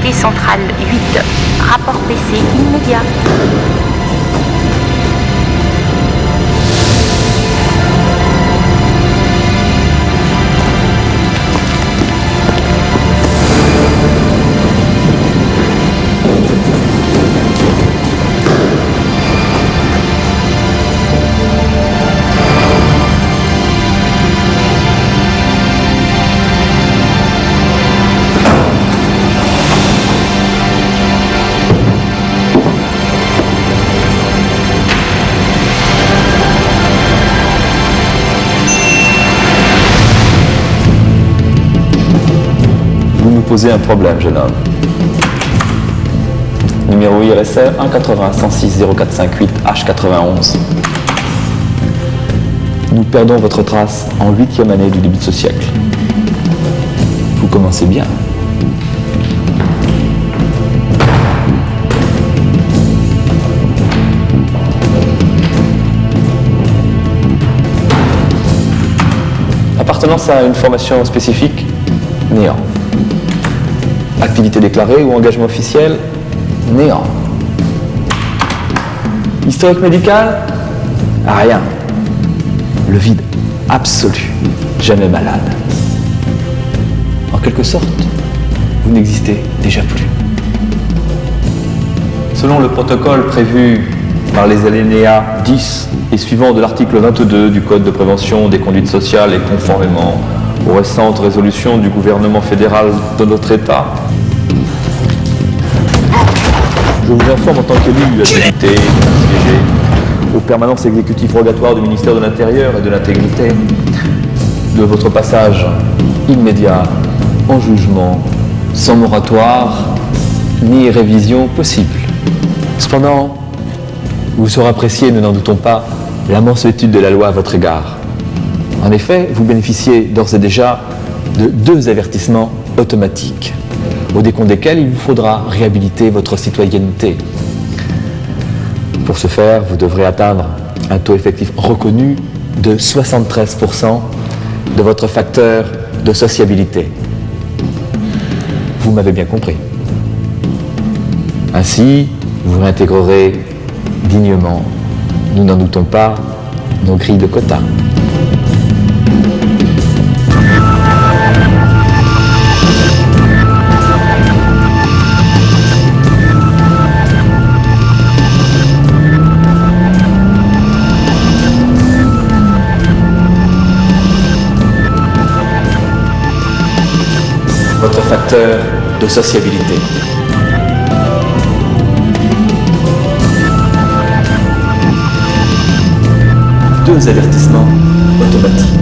Unité centrale 8. Rapport PC immédiat. Posez un problème, jeune homme. Numéro IRSR 180 106 0458 H91. Nous perdons votre trace en 8e année du début de ce siècle. Vous commencez bien. Appartenance à une formation spécifique? Néant. Activité déclarée ou engagement officiel? Néant. Historique médical? Rien. Le vide absolu. Jamais malade. En quelque sorte, vous n'existez déjà plus. Selon le protocole prévu par les alinéas 10 et suivants de l'article 22 du Code de prévention des conduites sociales et conformément aux récentes résolutions du gouvernement fédéral de notre État, je vous informe en tant qu'élu habilité, siégé aux permanences exécutives rogatoires du ministère de l'Intérieur et de l'Intégrité de votre passage immédiat en jugement, sans moratoire ni révision possible. Cependant, vous saurez apprécier, ne n'en doutons pas, la mansuétude de la loi à votre égard. En effet, vous bénéficiez d'ores et déjà de 2 avertissements automatiques, au décompte desquels il vous faudra réhabiliter votre citoyenneté. Pour ce faire, vous devrez atteindre un taux effectif reconnu de 73% de votre facteur de sociabilité. Vous m'avez bien compris. Ainsi, vous réintégrerez dignement, nous n'en doutons pas, nos grilles de quotas. Votre facteur de sociabilité. Deux avertissements automatiques.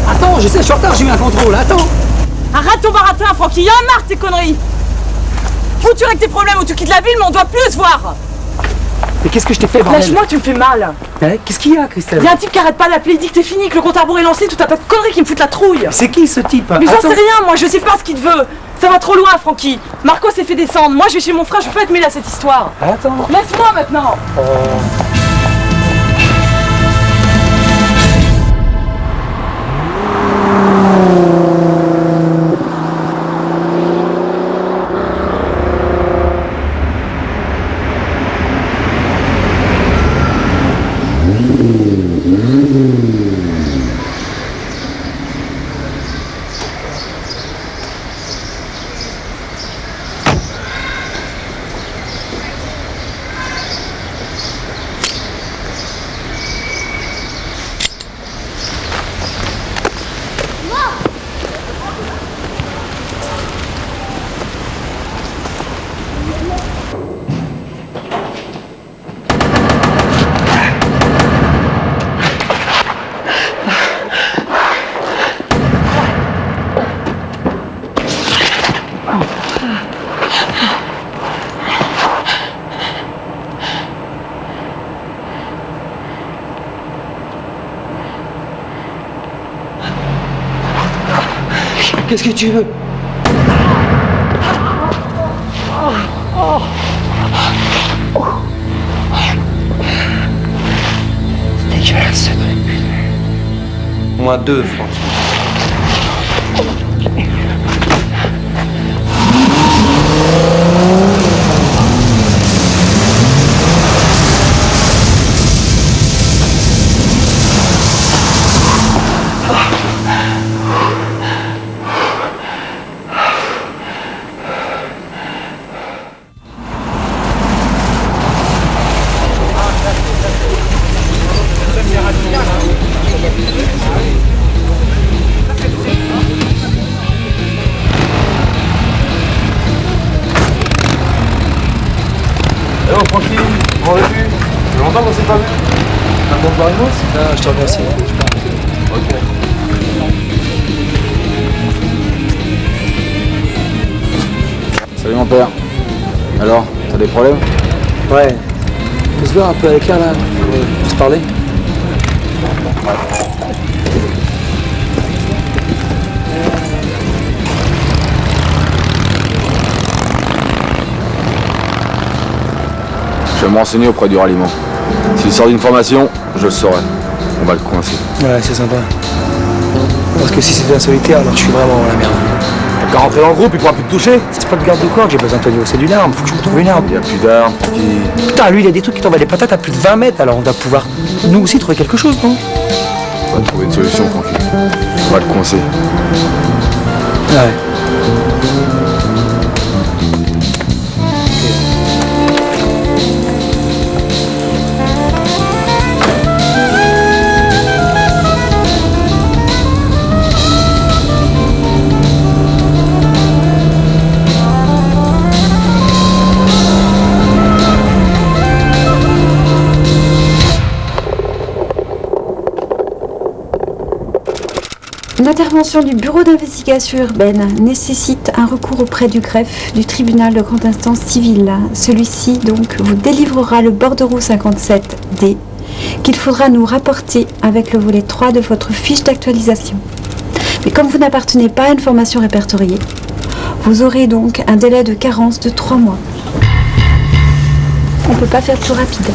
Attends, je sais, je suis en retard, j'ai eu un contrôle, attends. Arrête ton baratin, Francky, y'en a marre tes conneries. Ou tu règles tes problèmes ou tu quittes la ville, mais on doit plus se voir. Mais qu'est-ce que je t'ai fait, bordel? Lâche-moi, tu me fais mal. Hein, qu'est-ce qu'il y a, Christelle? Y'a un type qui arrête pas d'appeler, il dit que t'es fini, que le compte à rebours est lancé, tout un tas de conneries qui me foutent la trouille. C'est qui ce type? Mais j'en Attends. sais rien, moi je sais pas ce qu'il te veut. Ça va trop loin, Francky. Marco s'est fait descendre, moi je vais chez mon frère, je peux pas être mêlée à cette histoire. Attends. Laisse-moi maintenant. Qu'est-ce que tu veux? Dégueulasse. Moins 2, Francky. Alors tranquille, comment vas-tu? Ça fait longtemps qu'on s'est pas vu. T'as un bon plan de mousse? Non, je te remercie. Ok. Salut mon père. Alors, t'as des problèmes? Ouais. On se voir un peu avec elle là, pour se parler. Je vais me renseigner auprès du ralliement. S'il sort d'une formation, je le saurai. On va le coincer. Ouais, c'est sympa. Parce que si c'était un solitaire, alors je suis vraiment dans la merde. T'as qu'à rentrer dans le groupe, il pourra plus te toucher. C'est pas de garde de corps que j'ai besoin, Antonio, c'est d'une arme. Faut que je me trouve une arme. Il y a plus d'armes. Putain, lui, il a des trucs qui t'envoient des patates à plus de 20 mètres, alors on doit pouvoir, nous aussi, trouver quelque chose, non? On va trouver une solution, tranquille. On va le coincer. Ouais. L'intervention du bureau d'investigation urbaine nécessite un recours auprès du greffe du tribunal de grande instance civile. Celui-ci donc vous délivrera le bordereau 57D qu'il faudra nous rapporter avec le volet 3 de votre fiche d'actualisation. Mais comme vous n'appartenez pas à une formation répertoriée, vous aurez donc un délai de carence de 3 mois. On ne peut pas faire plus rapide.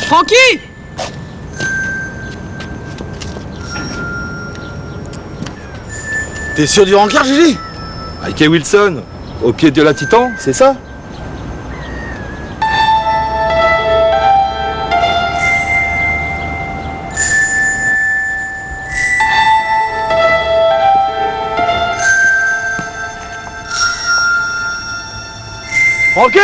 Francky! T'es sûr du rencard, Gigi? Ike Wilson, au pied de la Titan, c'est ça? Francky!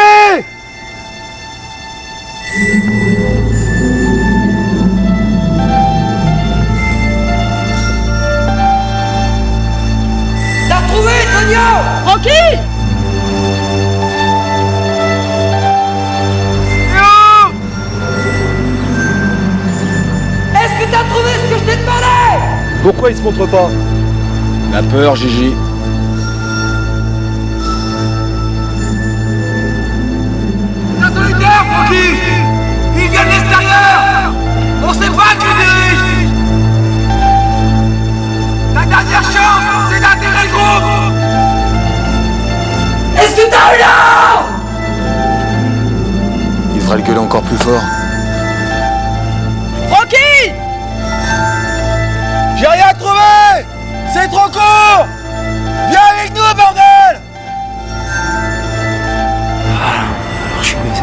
T'as retrouvé, Tonio! Francky! Est-ce que t'as trouvé ce que je t'ai demandé? Pourquoi il se montre pas? La peur, Gigi. Un solitaire, Francky! Il vient de laisser gueuler encore plus fort. Francky! J'ai rien trouvé! C'est trop court! Viens avec nous, bordel! Alors je suis baisé.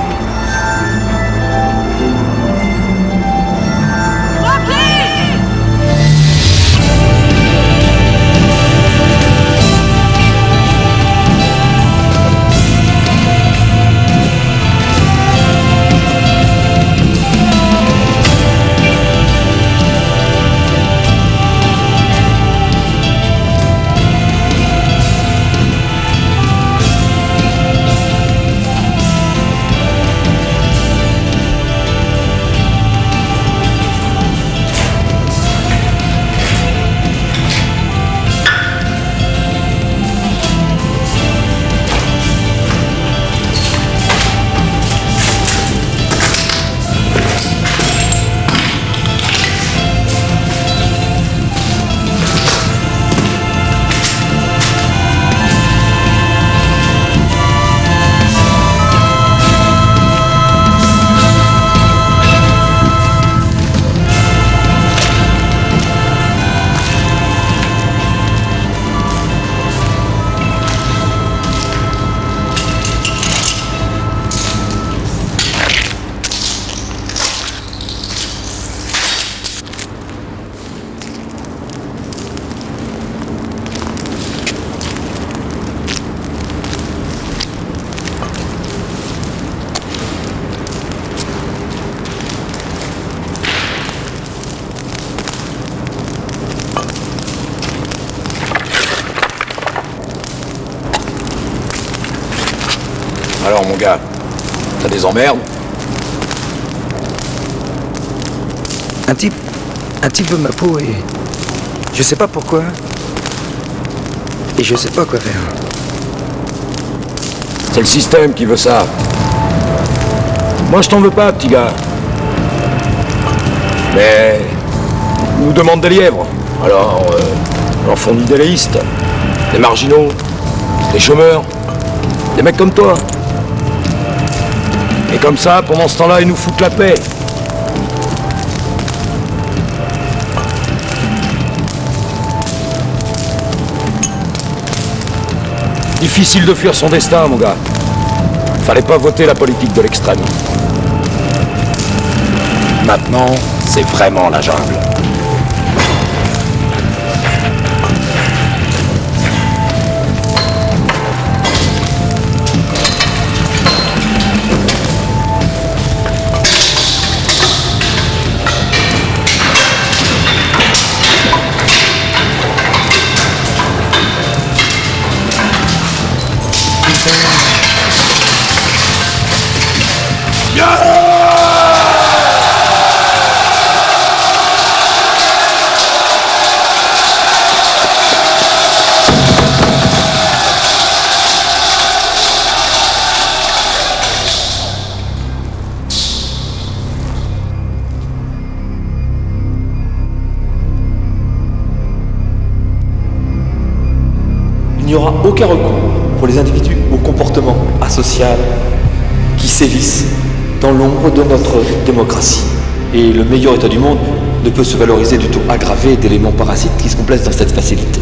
Alors mon gars, t'as des emmerdes? Un type veut ma peau et je sais pas pourquoi. Et je sais pas quoi faire. C'est le système qui veut ça. Moi je t'en veux pas, petit gars. Mais ils nous demandent des lièvres. Alors, on en fournit des léistes, des marginaux, des chômeurs, des mecs comme toi. Et comme ça, pendant ce temps-là, ils nous foutent la paix. Difficile de fuir son destin, mon gars. Fallait pas voter la politique de l'extrême. Maintenant, c'est vraiment la jungle. Il n'y aura aucun recours pour les individus au comportement asocial qui sévissent dans l'ombre de notre démocratie. Et le meilleur État du monde ne peut se valoriser du taux aggravé d'éléments parasites qui se complaisent dans cette facilité.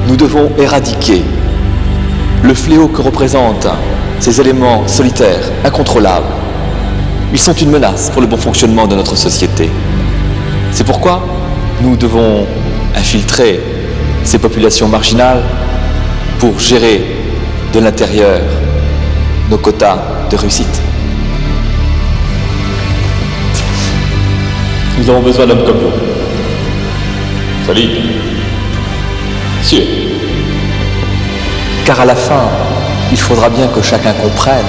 Nous devons éradiquer le fléau que représentent ces éléments solitaires, incontrôlables. Ils sont une menace pour le bon fonctionnement de notre société. C'est pourquoi nous devons infiltrer ces populations marginales pour gérer de l'intérieur nos quotas de réussite. Nous avons besoin d'hommes comme vous. Solide. Sûr. Car à la fin, il faudra bien que chacun comprenne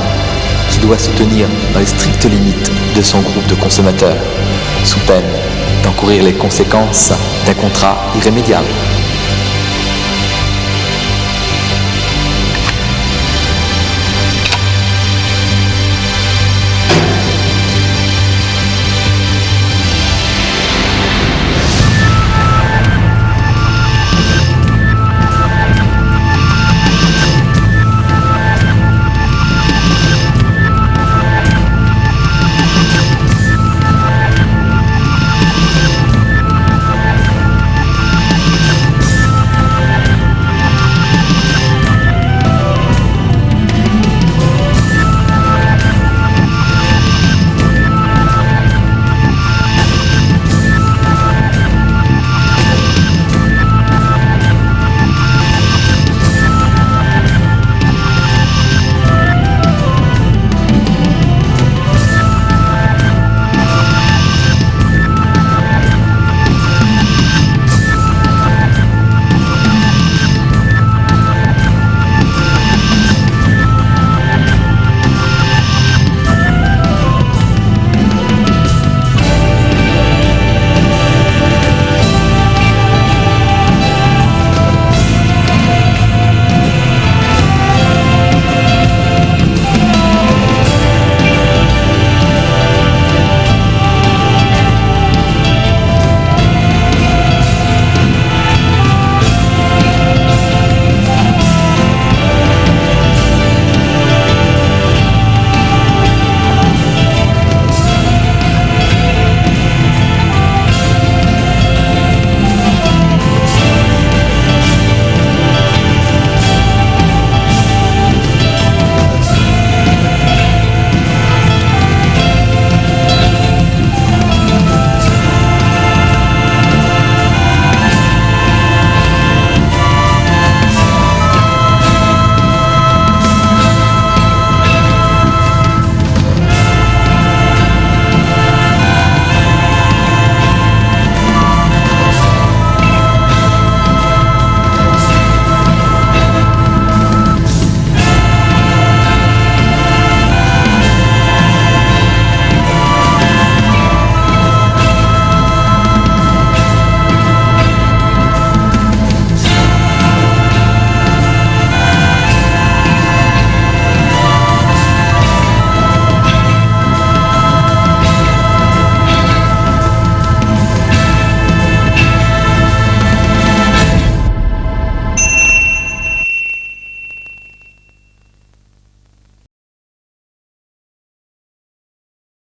qu'il doit se tenir dans les strictes limites de son groupe de consommateurs, sous peine d'encourir les conséquences d'un contrat irrémédiable.